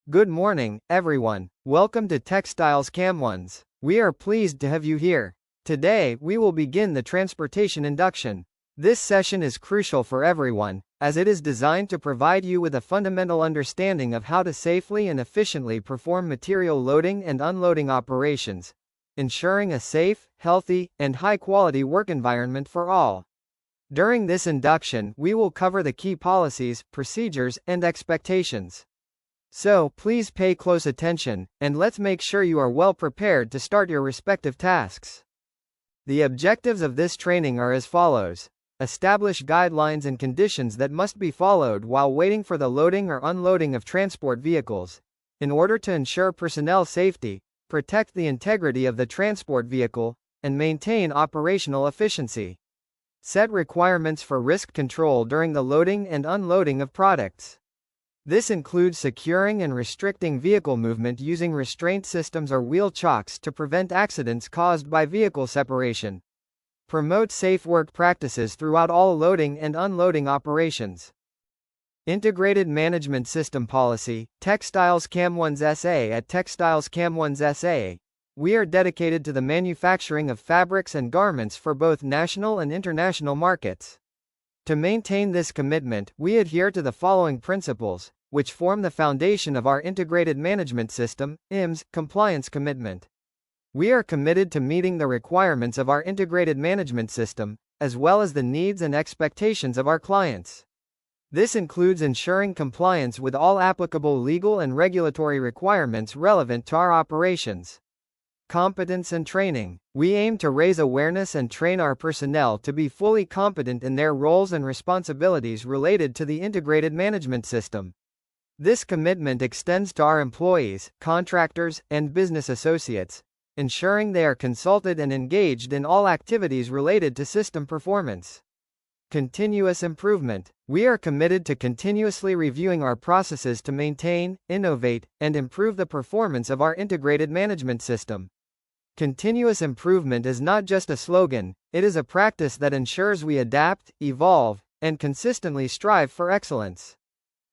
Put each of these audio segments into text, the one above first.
Good morning, everyone. Welcome to Textiles Cam1s. We are pleased to have you here. Today, we will begin the transportation induction. This session is crucial for everyone, as it is designed to provide you with a fundamental understanding of how to safely and efficiently perform material loading and unloading operations, ensuring a safe, healthy, and high-quality work environment for all. During this induction, we will cover the key policies, procedures, and expectations. So, please pay close attention, and let's make sure you are well prepared to start your respective tasks. The objectives of this training are as follows. Establish guidelines and conditions that must be followed while waiting for the loading or unloading of transport vehicles, in order to ensure personnel safety, protect the integrity of the transport vehicle, and maintain operational efficiency. Set requirements for risk control during the loading and unloading of products. This includes securing and restricting vehicle movement using restraint systems or wheel chocks to prevent accidents caused by vehicle separation. Promote safe work practices throughout all loading and unloading operations. Integrated Management System Policy, Textiles Cam1s SA. At Textiles Cam1s SA, we are dedicated to the manufacturing of fabrics and garments for both national and international markets. To maintain this commitment, we adhere to the following principles, which form the foundation of our Integrated Management System, IMS, compliance commitment. We are committed to meeting the requirements of our Integrated Management System, as well as the needs and expectations of our clients. This includes ensuring compliance with all applicable legal and regulatory requirements relevant to our operations. Competence and training. We aim to raise awareness and train our personnel to be fully competent in their roles and responsibilities related to the Integrated Management System. This commitment extends to our employees, contractors, and business associates, ensuring they are consulted and engaged in all activities related to system performance. Continuous improvement. We are committed to continuously reviewing our processes to maintain, innovate, and improve the performance of our Integrated Management System. Continuous improvement is not just a slogan, it is a practice that ensures we adapt, evolve, and consistently strive for excellence.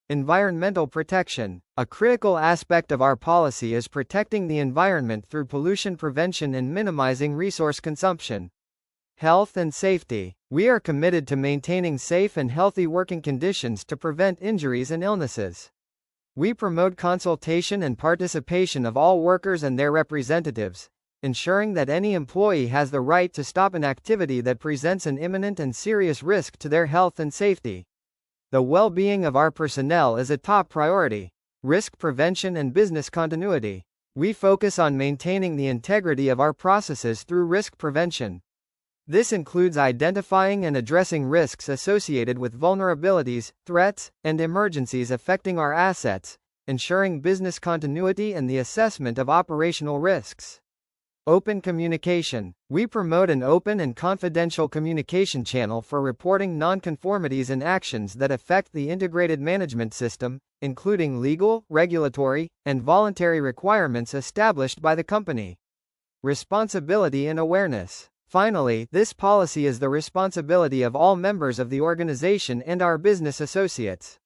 Environmental protection. A critical aspect of our policy is protecting the environment through pollution prevention and minimizing resource consumption. Health and safety. We are committed to maintaining safe and healthy working conditions to prevent injuries and illnesses. We promote consultation and participation of all workers and their representatives, ensuring that any employee has the right to stop an activity that presents an imminent and serious risk to their health and safety. The well-being of our personnel is a top priority. Risk prevention and business continuity. We focus on maintaining the integrity of our processes through risk prevention. This includes identifying and addressing risks associated with vulnerabilities, threats, and emergencies affecting our assets, ensuring business continuity and the assessment of operational risks. Open communication. We promote an open and confidential communication channel for reporting nonconformities and actions that affect the Integrated Management System, including legal, regulatory, and voluntary requirements established by the company. Responsibility and awareness. Finally, this policy is the responsibility of all members of the organization and our business associates.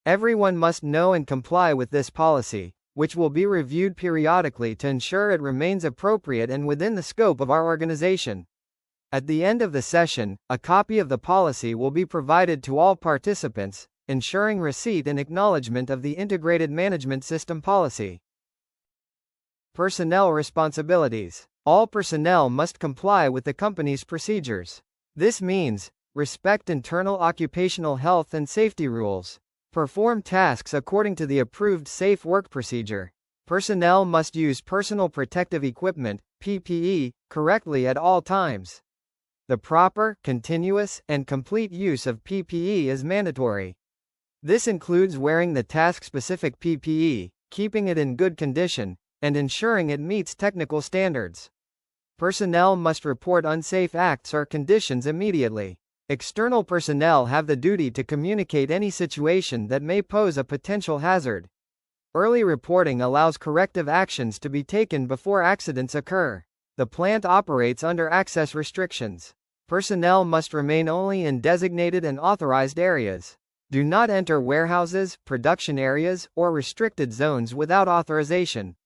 Everyone must know and comply with this policy, which will be reviewed periodically to ensure it remains appropriate and within the scope of our organization. At the end of the session, a copy of the policy will be provided to all participants, ensuring receipt and acknowledgement of the Integrated Management System policy. Personnel responsibilities. All personnel must comply with the company's procedures. This means, respect internal occupational health and safety rules. Perform tasks according to the approved safe work procedure. Personnel must use personal protective equipment, PPE, correctly at all times. The proper, continuous, and complete use of PPE is mandatory. This includes wearing the task-specific PPE, keeping it in good condition, and ensuring it meets technical standards. Personnel must report unsafe acts or conditions immediately. External personnel have the duty to communicate any situation that may pose a potential hazard. Early reporting allows corrective actions to be taken before accidents occur. The plant operates under access restrictions. Personnel must remain only in designated and authorized areas. Do not enter warehouses, production areas, or restricted zones without authorization.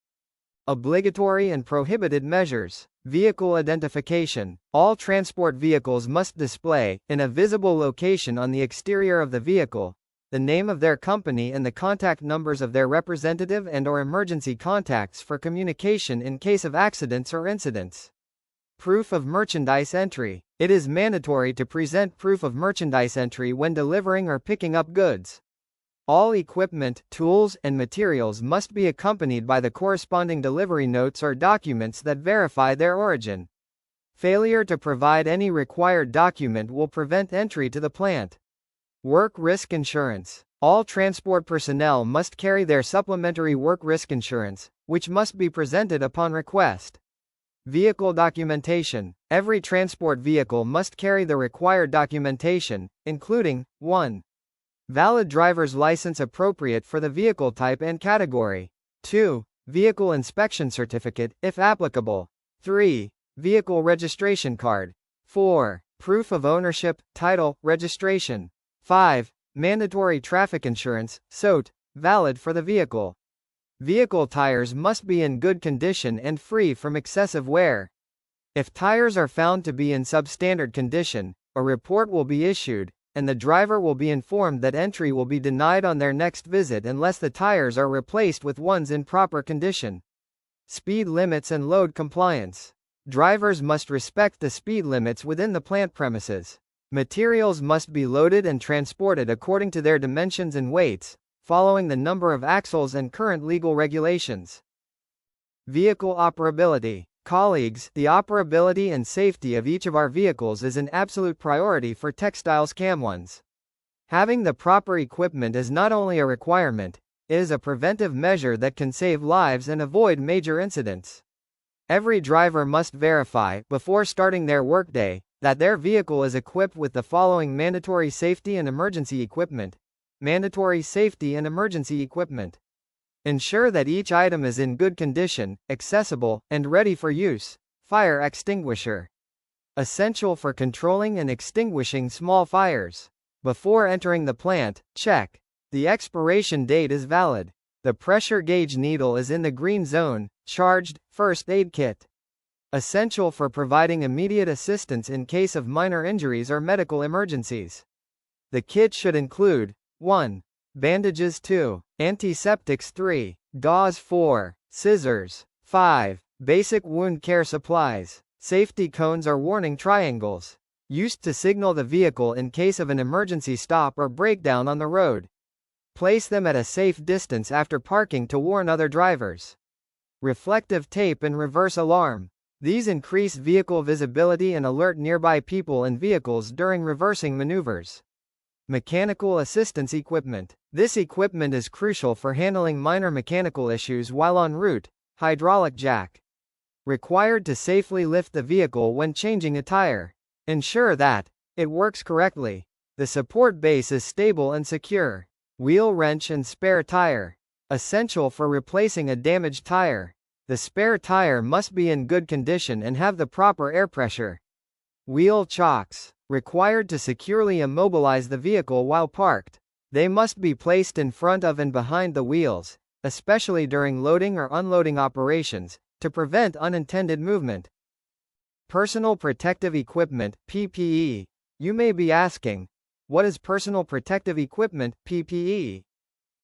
Obligatory and prohibited measures. Vehicle identification. All transport vehicles must display, in a visible location on the exterior of the vehicle, the name of their company and the contact numbers of their representative and/or emergency contacts for communication in case of accidents or incidents. Proof of merchandise entry. It is mandatory to present proof of merchandise entry when delivering or picking up goods. All equipment, tools, and materials must be accompanied by the corresponding delivery notes or documents that verify their origin. Failure to provide any required document will prevent entry to the plant. Work risk insurance. All transport personnel must carry their supplementary work risk insurance, which must be presented upon request. Vehicle documentation. Every transport vehicle must carry the required documentation, including 1. Valid driver's license appropriate for the vehicle type and category. 2. Vehicle inspection certificate, if applicable. 3. Vehicle registration card. 4. Proof of ownership, title, registration. 5. Mandatory traffic insurance, SOT, valid for the vehicle. Vehicle tires must be in good condition and free from excessive wear. If tires are found to be in substandard condition, a report will be issued, and the driver will be informed that entry will be denied on their next visit unless the tires are replaced with ones in proper condition. Speed limits and load compliance. Drivers must respect the speed limits within the plant premises. Materials must be loaded and transported according to their dimensions and weights, following the number of axles and current legal regulations. Vehicle operability. Colleagues, the operability and safety of each of our vehicles is an absolute priority for Textiles CAM1s. Having the proper equipment is not only a requirement, it is a preventive measure that can save lives and avoid major incidents. Every driver must verify, before starting their workday, that their vehicle is equipped with the following mandatory safety and emergency equipment. Mandatory safety and emergency equipment. Ensure that each item is in good condition, accessible, and ready for use. Fire extinguisher. Essential for controlling and extinguishing small fires. Before entering the plant, check. The expiration date is valid. The pressure gauge needle is in the green zone. Charged. First aid kit. Essential for providing immediate assistance in case of minor injuries or medical emergencies. The kit should include 1. Bandages 2. Antiseptics 3. Gauze 4. Scissors 5. Basic wound care supplies. Safety cones or warning triangles. Used to signal the vehicle in case of an emergency stop or breakdown on the road. Place them at a safe distance after parking to warn other drivers. Reflective tape and reverse alarm. These increase vehicle visibility and alert nearby people and vehicles during reversing maneuvers. Mechanical assistance equipment. This equipment is crucial for handling minor mechanical issues while en route. Hydraulic jack. Required to safely lift the vehicle when changing a tire. Ensure that it works correctly. The support base is stable and secure. Wheel wrench and spare tire. Essential for replacing a damaged tire. The spare tire must be in good condition and have the proper air pressure. Wheel chocks. Required to securely immobilize the vehicle while parked. They must be placed in front of and behind the wheels, especially during loading or unloading operations, to prevent unintended movement. Personal protective equipment, PPE. You may be asking, what is personal protective equipment, PPE?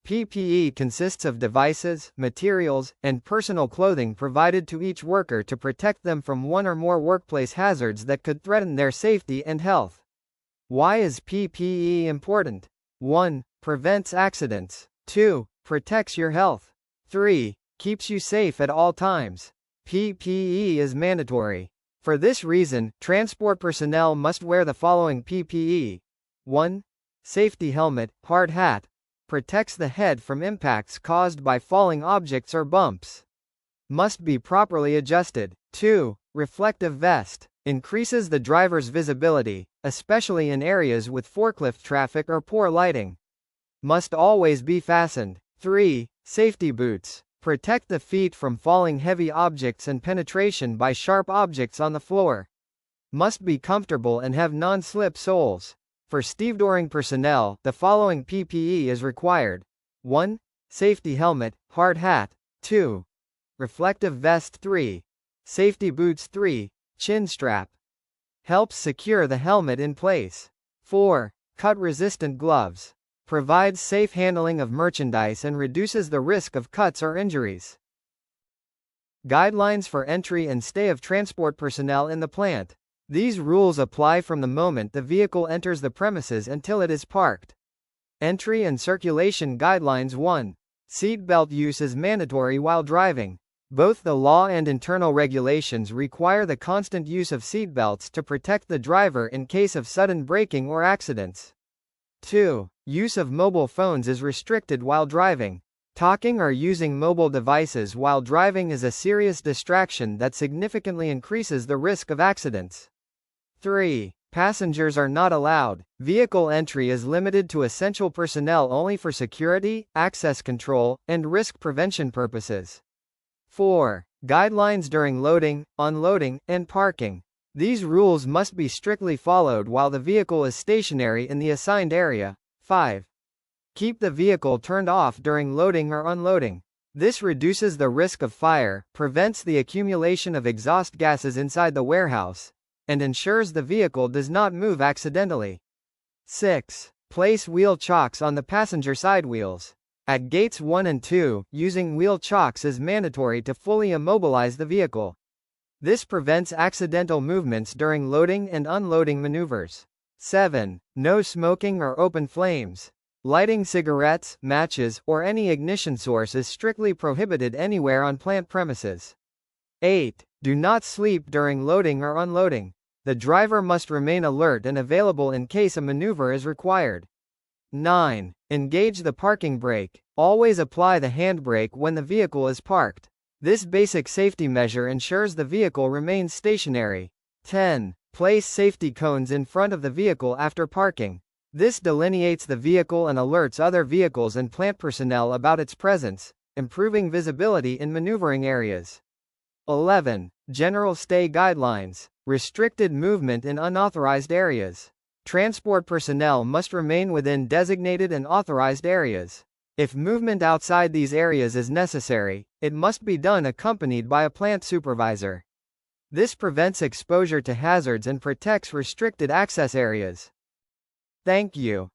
PPE consists of devices, materials, and personal clothing provided to each worker to protect them from one or more workplace hazards that could threaten their safety and health. Why is PPE important? 1. Prevents accidents. 2. Protects your health. 3. Keeps you safe at all times. PPE is mandatory. For this reason, transport personnel must wear the following PPE. 1. Safety helmet, hard hat. Protects the head from impacts caused by falling objects or bumps. Must be properly adjusted. 2. Reflective vest. Increases the driver's visibility, especially in areas with forklift traffic or poor lighting. Must always be fastened. 3. Safety boots. Protect the feet from falling heavy objects and penetration by sharp objects on the floor. Must be comfortable and have non-slip soles. For stevedoring personnel, the following PPE is required. 1. Safety helmet, hard hat. 2. Reflective vest. 3. Safety boots. 3. Chin strap. Helps secure the helmet in place. 4. Cut-resistant gloves. Provides safe handling of merchandise and reduces the risk of cuts or injuries. Guidelines for entry and stay of transport personnel in the plant. These rules apply from the moment the vehicle enters the premises until it is parked. Entry and circulation guidelines. 1. Seatbelt use is mandatory while driving. Both the law and internal regulations require the constant use of seatbelts to protect the driver in case of sudden braking or accidents. 2. Use of mobile phones is restricted while driving. Talking or using mobile devices while driving is a serious distraction that significantly increases the risk of accidents. 3. Passengers are not allowed. Vehicle entry is limited to essential personnel only for security, access control, and risk prevention purposes. 4. Guidelines during loading, unloading, and parking. These rules must be strictly followed while the vehicle is stationary in the assigned area. 5. Keep the vehicle turned off during loading or unloading. This reduces the risk of fire, prevents the accumulation of exhaust gases inside the warehouse, and ensures the vehicle does not move accidentally. 6. Place wheel chocks on the passenger side wheels. At gates 1 and 2, using wheel chocks is mandatory to fully immobilize the vehicle. This prevents accidental movements during loading and unloading maneuvers. 7. No smoking or open flames. Lighting cigarettes, matches, or any ignition source is strictly prohibited anywhere on plant premises. 8. Do not sleep during loading or unloading. The driver must remain alert and available in case a maneuver is required. 9. Engage the parking brake. Always apply the handbrake when the vehicle is parked. This basic safety measure ensures the vehicle remains stationary. 10. Place safety cones in front of the vehicle after parking. This delineates the vehicle and alerts other vehicles and plant personnel about its presence, improving visibility in maneuvering areas. 11. General stay guidelines. Restricted movement in unauthorized areas. Transport personnel must remain within designated and authorized areas. If movement outside these areas is necessary, it must be done accompanied by a plant supervisor. This prevents exposure to hazards and protects restricted access areas. Thank you.